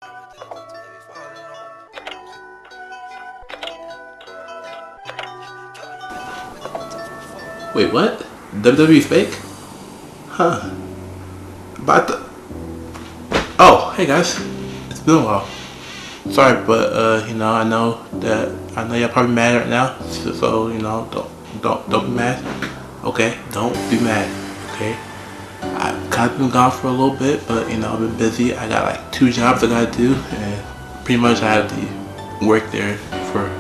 Wait, what? WWE fake? Huh. About the... Oh, hey guys. It's been a while. Sorry, but I know y'all probably mad right now. So don't be mad. Okay? Don't be mad. Okay? I've kind of been gone for a little bit, but I've been busy. I got like 2 jobs I gotta do, and pretty much I had to work there for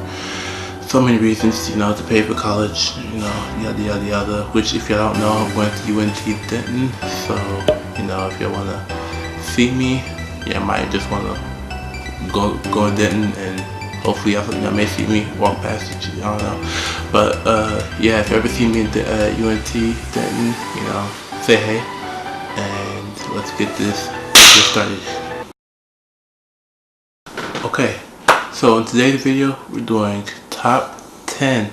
so many reasons, to pay for college, yada yada yada, which if y'all don't know, I'm going to UNT Denton, so, if y'all want to see me, I might just want to go to Denton, and hopefully y'all may see me walk past it, I don't know, but, yeah, if you ever see me at UNT Denton, say hey, and let's get this started. Okay, so in today's video, we're doing top 10.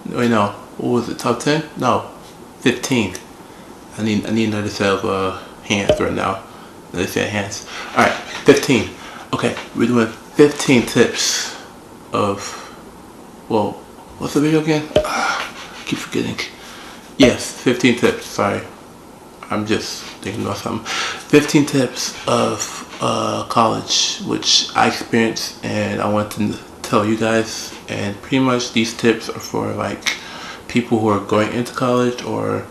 Wait, no, what was it? Top 10? No, 15. I need another set of hands right now. Another set of hands. All right, 15. Okay, we're doing 15 tips of. Well, what's the video again? Keep forgetting. Yes, 15 tips. Sorry, I'm just thinking about something. 15 tips of college, which I experienced, and I want to tell you guys. And pretty much these tips are for like people who are going into college or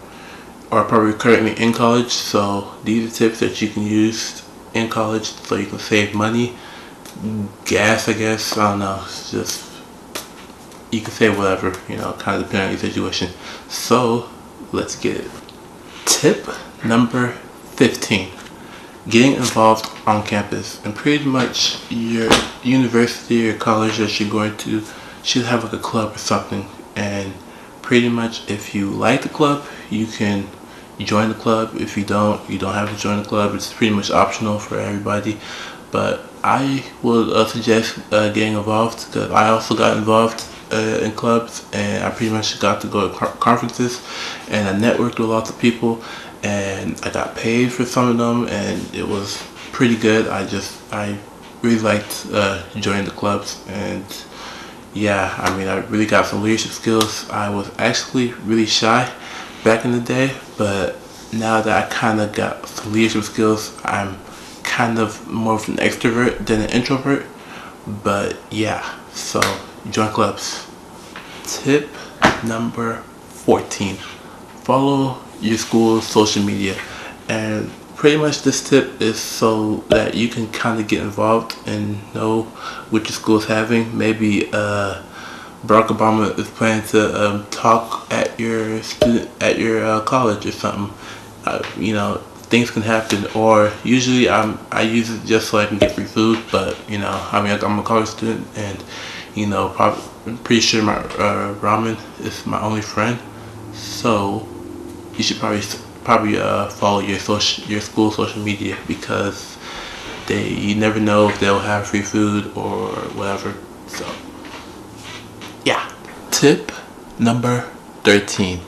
are probably currently in college. So these are tips that you can use in college so you can save money, gas, I guess. I don't know. It's just, you can say whatever, kind of depending on your situation. So let's get it. Tip number 15. Getting involved on campus. And pretty much your university or college that you're going to should have like a club or something. And pretty much if you like the club, you can join the club. If you don't have to join the club. It's pretty much optional for everybody. But I would suggest getting involved, because I also got involved in clubs, and I pretty much got to go to conferences, and I networked with lots of people, and I got paid for some of them, and it was pretty good. I really liked joining the clubs, and yeah, I really got some leadership skills. I was actually really shy back in the day, but now that I kind of got some leadership skills, I'm kind of more of an extrovert than an introvert. But yeah, so join clubs. Tip number 14. Follow your school's social media. And pretty much this tip is so that you can kind of get involved and know what your school is having. Maybe Barack Obama is planning to talk at your college or something. Things can happen, or usually I use it just so I can get free food. But I'm a college student, and I'm pretty sure my ramen is my only friend. So you should probably follow your school social media, because you never know if they'll have free food or whatever. So yeah. Tip number 13.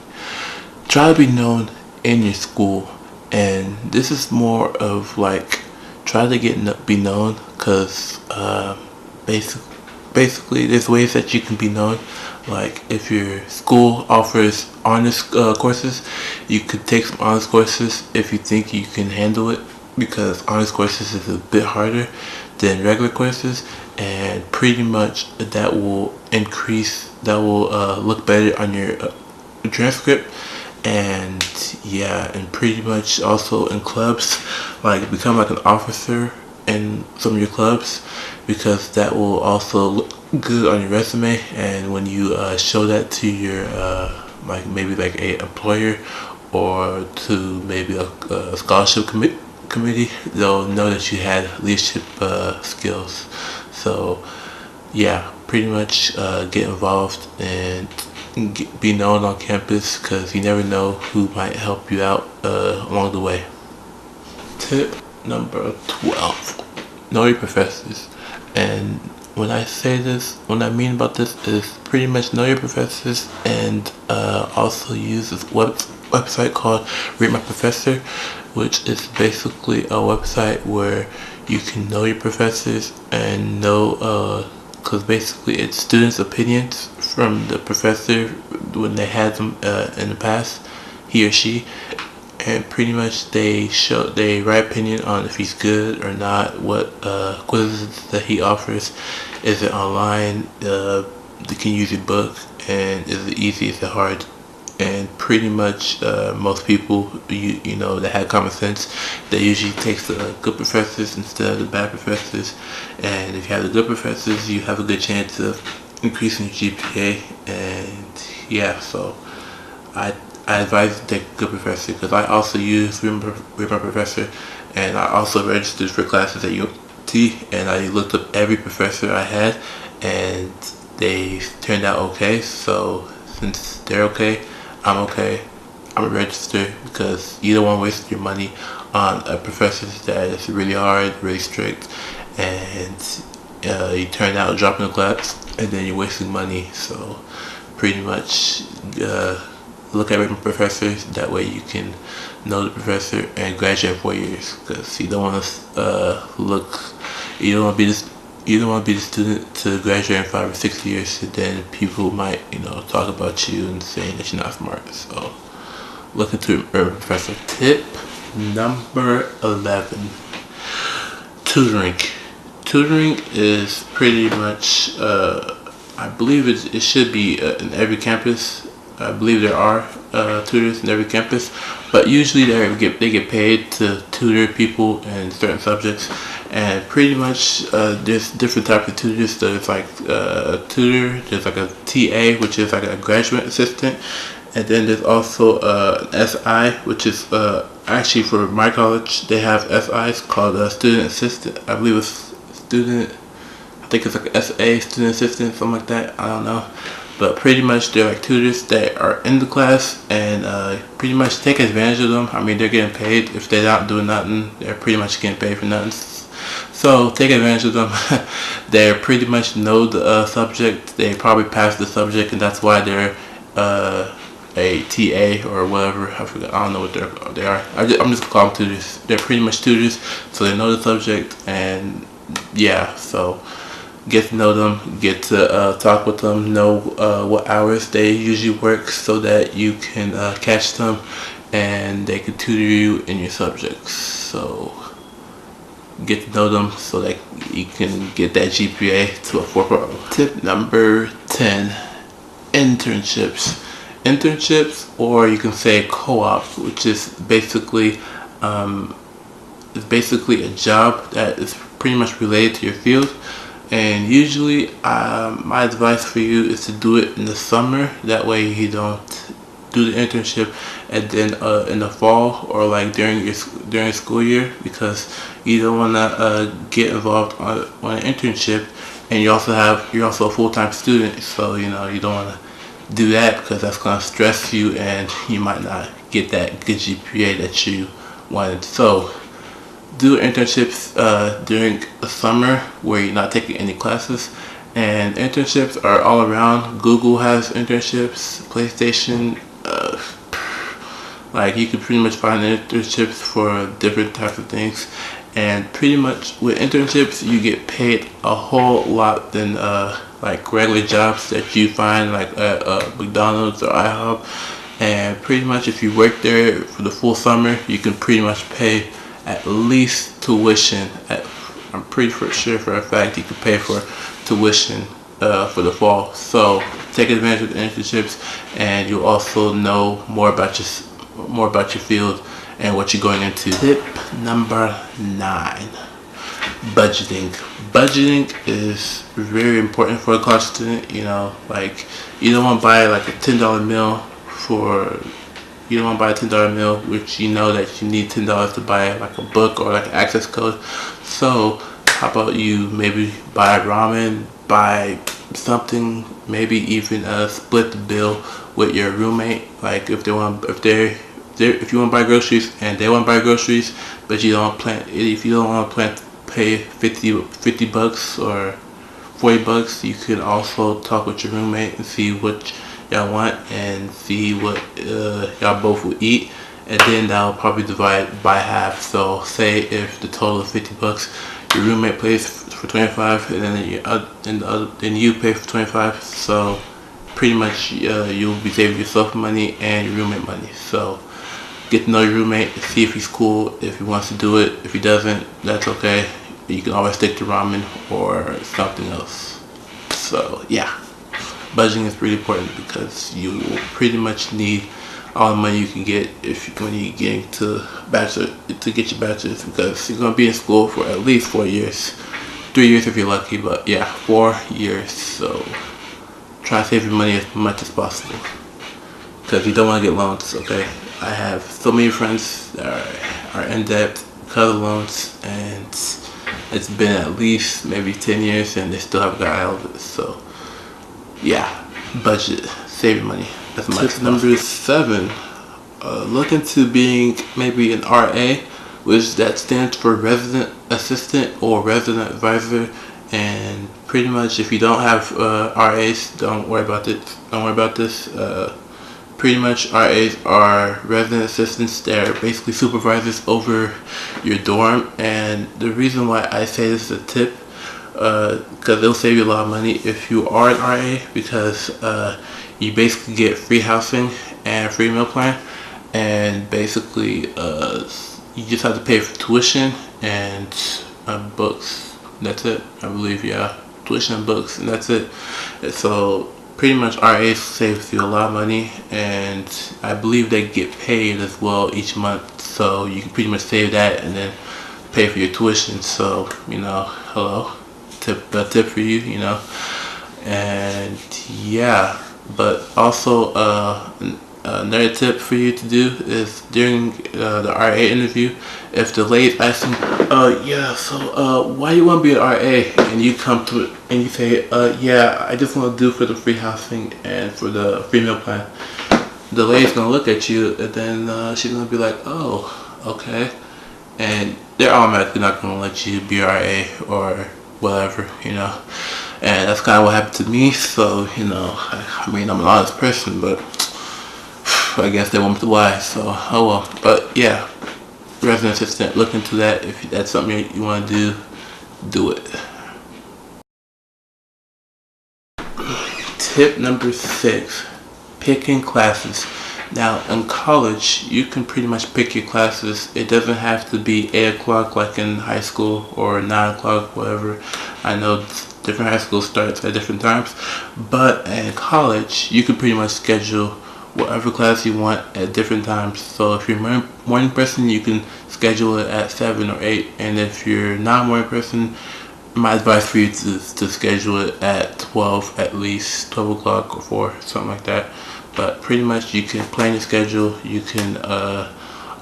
Try to be known in your school. And this is more of like, try to be known, because basically there's ways that you can be known. Like if your school offers honors courses, you could take some honors courses if you think you can handle it, because honors courses is a bit harder than regular courses, and pretty much that will look better on your transcript. And yeah, and pretty much also in clubs, like become like an officer in some of your clubs, because that will also look good on your resume. And when you show that to your maybe a employer, or to maybe a scholarship committee, they'll know that you had leadership skills. So yeah, pretty much get involved and be known on campus, because you never know who might help you out along the way. Tip number 12. Know your professors. And when I say this, what I mean about this is pretty much know your professors, and also use this website called Rate My Professor, which is basically a website where you can know your professors and know, because basically it's students' opinions from the professor when they had them in the past, he or she, and pretty much they write opinion on if he's good or not, what quizzes that he offers, is it online, they can use your book, and is it easy, is it hard. And pretty much most people you know that have common sense, they usually take the good professors instead of the bad professors. And if you have the good professors, you have a good chance of increasing your GPA. And yeah, so I advise you to take a good professor, because I also use Remember Professor, and I also registered for classes at UT, and I looked up every professor I had, and they turned out okay. So since they're okay, I'm okay. I'm a register, because you don't want to waste your money on a professor that is really hard, really strict, and you turn out dropping the class, and then you're wasting money. So pretty much look at different professors. That way you can know the professor and graduate in 4 years, because you don't want to you don't want to be the student to graduate in 5 or 6 years, and then people might, talk about you and saying that you're not smart. So look into a professor. Tip number 11, tutoring. Tutoring is pretty much, I believe it should be in every campus. I believe there are tutors in every campus, but usually they get paid to tutor people in certain subjects. And pretty much there's different types of tutors. There's like a tutor, there's like a TA, which is like a graduate assistant, and then there's also an SI, which is actually for my college they have SIs called student assistant. I believe it's I think it's like SA, student assistant, something like that. I don't know. But pretty much they're like tutors that are in the class, and pretty much take advantage of them. I mean, they're getting paid. If they're not doing nothing, they're pretty much getting paid for nothing. So take advantage of them. They pretty much know the subject. They probably passed the subject, and that's why they're a TA or whatever. I forgot. I don't know what they are. I'm just gonna call them tutors. They're pretty much tutors, so they know the subject, and yeah. So get to know them, get to talk with them, know what hours they usually work, so that you can catch them, and they can tutor you in your subjects. So get to know them so that you can get that GPA to a 4.0. Tip number 10, internships. Internships, or you can say co-op, which is basically a job that is pretty much related to your field. And usually my advice for you is to do it in the summer. That way you don't do the internship and then in the fall, or like during school year, because you don't want to get involved on an internship and you're also a full-time student. So you don't want to do that, because that's going to stress you and you might not get that good GPA that you wanted. So do internships during the summer where you're not taking any classes. And internships are all around. Google has internships, PlayStation, like you can pretty much find internships for different types of things. And pretty much with internships you get paid a whole lot than like regular jobs that you find like at McDonald's or IHOP. And pretty much if you work there for the full summer, you can pretty much pay at least tuition. I'm pretty sure for a fact you can pay for tuition for the fall. So take advantage of the internships, and you'll also know more about your field and what you're going into. Tip number 9, budgeting. Budgeting is very important for a college student. Like you don't want to buy like a $10 meal You don't want to buy a $10 meal, which you know that you need $10 to buy like a book or like an access code. So how about you maybe buy ramen, buy something, maybe even split the bill with your roommate. Like if you want to buy groceries and they want to buy groceries, but you don't want to pay 50 bucks or 40 bucks, you can also talk with your roommate and see what y'all want and see what y'all both will eat, and then that'll probably divide by half. So say if the total is $50, your roommate pays for 25, and then you pay for 25. So pretty much you'll be saving yourself money and your roommate money. So get to know your roommate, see if he's cool, if he wants to do it. If he doesn't, that's okay. You can always stick to ramen or something else. So yeah, budgeting is pretty important because you will pretty much need all the money you can get when you get to get your bachelor's, because you're gonna be in school for at least 4 years, 3 years if you're lucky, but yeah, 4 years. So try to save your money as much as possible because you don't want to get loans. Okay, I have so many friends that are in debt because of loans, and it's been at least maybe 10 years and they still haven't got out of it. So yeah, budget, save your money as much. Tip number 7, look into being maybe an RA, which that stands for resident assistant or resident advisor. And pretty much if you don't have RAs, don't worry about it. Don't worry about this. Pretty much RAs are resident assistants. They're basically supervisors over your dorm. And the reason why I say this is a tip, because it'll save you a lot of money if you are an RA, because you basically get free housing and free meal plan, and basically you just have to pay for tuition and books. That's it, I believe. Yeah, tuition and books, and that's it. So pretty much RA saves you a lot of money, and I believe they get paid as well each month, so you can pretty much save that and then pay for your tuition. So hello, tip for you, and yeah. But also another tip for you to do is during the RA interview, if the lady's asking, why you want to be an RA, and you come to it and you say, yeah, I just want to do for the free housing and for the free meal plan, the lady's gonna look at you, and then she's gonna be like, oh, okay, and they're automatically not gonna let you be RA or whatever, and that's kind of what happened to me. So I mean, I'm an honest person, but I guess they want me to lie, so oh well. But yeah, resident assistant, look into that. If that's something you want to do it. Tip number 6, picking classes. Now in college, you can pretty much pick your classes. It doesn't have to be 8 o'clock like in high school, or 9 o'clock, whatever. I know different high schools starts at different times, but in college, you can pretty much schedule whatever class you want at different times. So if you're a morning person, you can schedule it at 7 or 8, and if you're not a morning person, my advice for you to schedule it at 12, at least 12 o'clock or 4, something like that. But pretty much you can plan your schedule. You can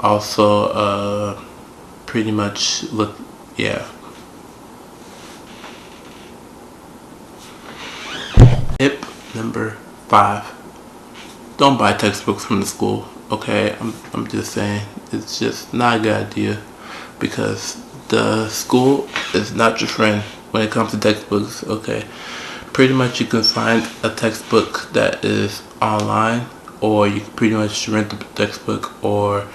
also pretty much look, yeah. Tip number 5. Don't buy textbooks from the school, okay? I'm just saying, it's just not a good idea, because the school is not your friend when it comes to textbooks, okay? Pretty much you can find a textbook that is online, or you can pretty much rent the textbook, or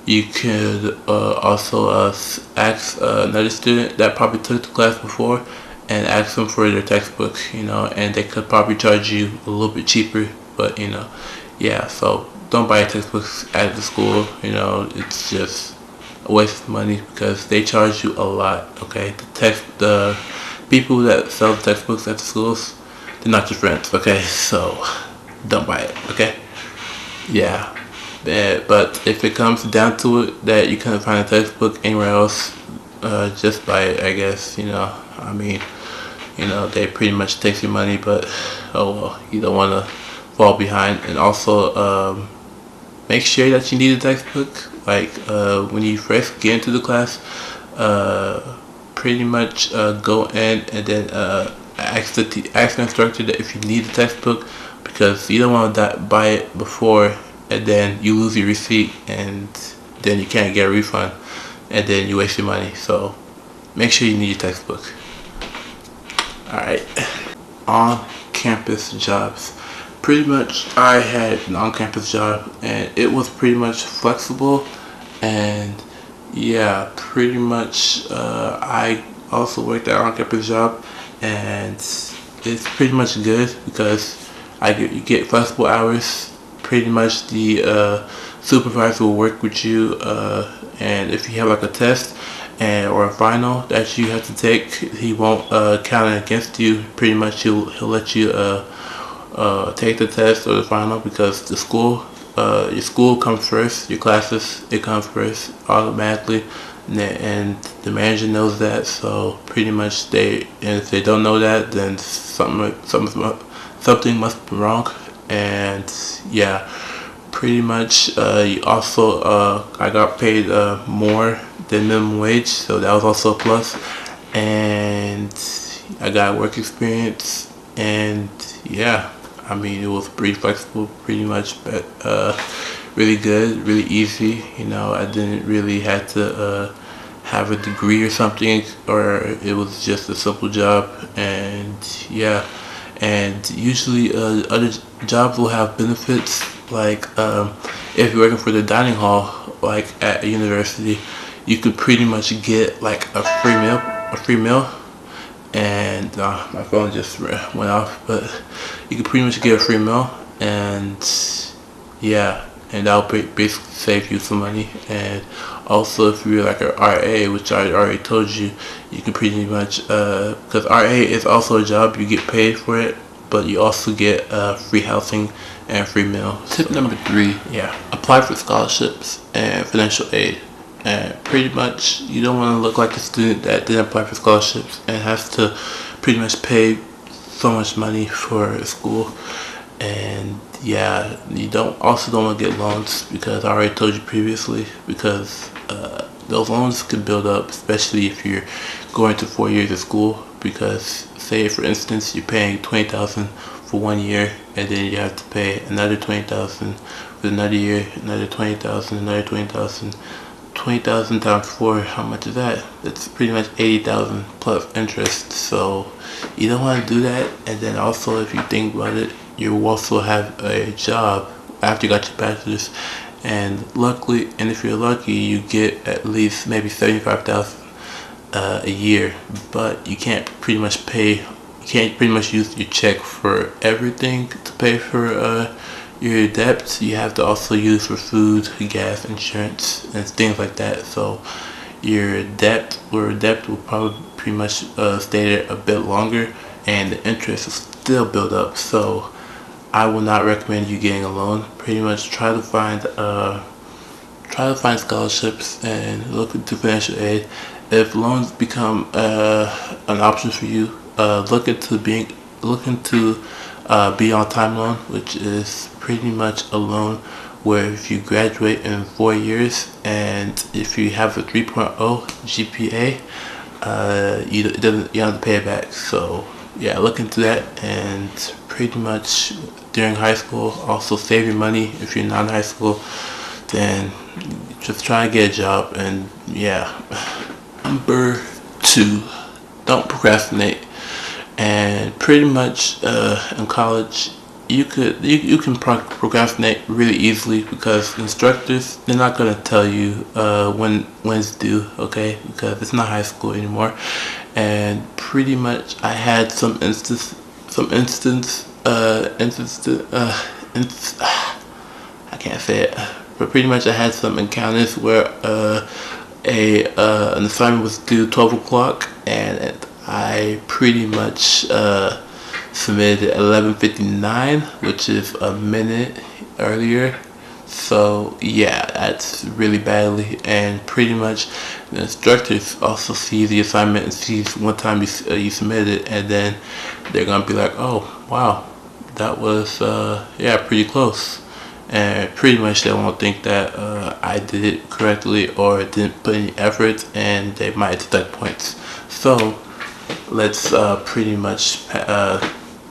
you could also ask another student that probably took the class before and ask them for their textbook, and they could probably charge you a little bit cheaper, but yeah, so don't buy textbooks at the school. It's just a waste of money because they charge you a lot, okay? The people that sell the textbooks at the schools, they're not your friends, okay? So don't buy it, okay? Yeah, but if it comes down to it that you can't find a textbook anywhere else, just buy it, I guess. I mean, they pretty much take your money, but oh well, you don't want to fall behind. And also make sure that you need a textbook, like when you first get into the class, pretty much go in and then ask the instructor that if you need a textbook, because you don't want to buy it before and then you lose your receipt and then you can't get a refund and then you waste your money. So make sure you need your textbook. Alright, on campus jobs. pretty much I had an on-campus job, and it was pretty much flexible, and yeah, pretty much I also worked at on-campus job, and it's pretty much good because you get flexible hours. Pretty much the supervisor will work with you, and if you have like a test or a final that you have to take, he won't count it against you. Pretty much he'll let you take the test or the final, because your school comes first, your classes, it comes first automatically, and the manager knows that. So pretty much and if they don't know that, then something must be wrong. And yeah, pretty much you also I got paid more than minimum wage, so that was also a plus. And I got work experience, and yeah, I mean, it was pretty flexible, pretty much, but really good, really easy. I didn't really have to have a degree or something, or it was just a simple job. And yeah, and usually other jobs will have benefits, like if you're working for the dining hall, like at a university, you could pretty much get like a free meal. And my phone just went off, but you can pretty much get a free meal, and yeah, and that'll basically save you some money. And also, if you're like a RA, which I already told you, you can pretty much because RA is also a job, you get paid for it, but you also get free housing and free meal. Tip number 3, yeah, apply for scholarships and financial aid. And pretty much you don't want to look like a student that didn't apply for scholarships and has to pretty much pay so much money for school. And yeah, you don't want to get loans, because I already told you previously, because those loans can build up, especially if you're going to 4 years of school. Because say for instance you're paying $20,000 for 1 year, and then you have to pay another $20,000 for another year, another $20,000, another $20,000. 20,000 times 4, how much is that? That's pretty much 80,000 plus interest. So you don't want to do that. And then also, if you think about it, you also have a job after you got your bachelor's, and if you're lucky, you get at least maybe 75,000 a year. But you can't pretty much use your check for everything to pay for your debts. You have to also use for food, gas, insurance, and things like that. So your debt will probably pretty much stay there a bit longer, and the interest will still build up. So I will not recommend you getting a loan. Pretty much try to find scholarships and look into financial aid. If loans become an option for you, look into be on time loan, which is pretty much a loan where if you graduate in 4 years and if you have a 3.0 GPA, you don't have to pay it back. So yeah, look into that. And pretty much during high school, also save your money. If you're not in high school, then just try to get a job. And yeah, number 2, don't procrastinate. And pretty much in college, you can procrastinate really easily, because instructors, they're not gonna tell you when it's due, okay? Because it's not high school anymore. And pretty much I had some instance I can't say it, but pretty much I had some encounters where an assignment was due 12 o'clock, and I pretty much submitted at 11:59, which is a minute earlier. So yeah, that's really badly. And pretty much the instructors also see the assignment and sees one time you submitted it, and then they're gonna be like, oh wow, that was pretty close. And pretty much they won't think that I did it correctly or didn't put any effort, and they might deduct points. So let's pretty much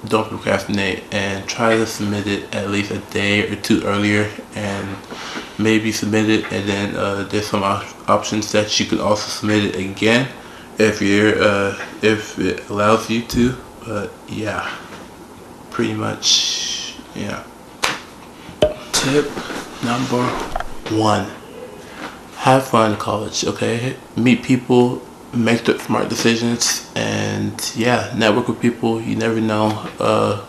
don't procrastinate and try to submit it at least a day or 2 earlier, and maybe submit it, and then there's some options that you can also submit it again if if it allows you to. But yeah, pretty much Yeah. Tip number 1. Have fun in college, okay? Meet people, make the smart decisions, and yeah, network with people. You never know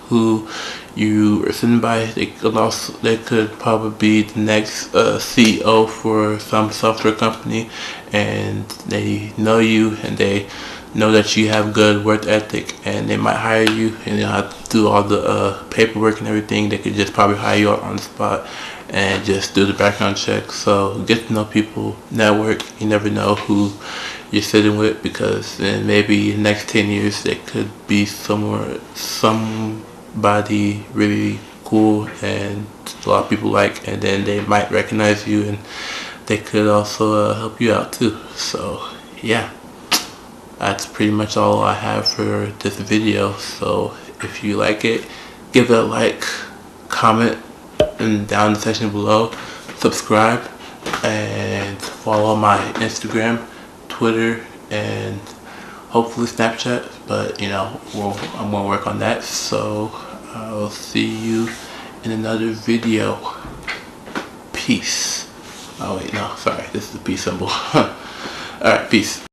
who you are sitting by. They could probably be the next CEO for some software company, and they know you, and they know that you have good work ethic, and they might hire you, and you don't have to do all the paperwork and everything. They could just probably hire you on the spot and just do the background check. So get to know people, network. You never know who you're sitting with, because in maybe the next 10 years they could be somebody really cool and a lot of people like, and then they might recognize you, and they could also help you out too. So yeah, that's pretty much all I have for this video. So if you like it, give it a like, comment, and down in the section below, subscribe, and follow my Instagram, Twitter, and hopefully Snapchat. But you know, I'm gonna work on that. So I'll see you in another video. Peace. Oh wait, no, sorry, this is the peace symbol. Alright, peace.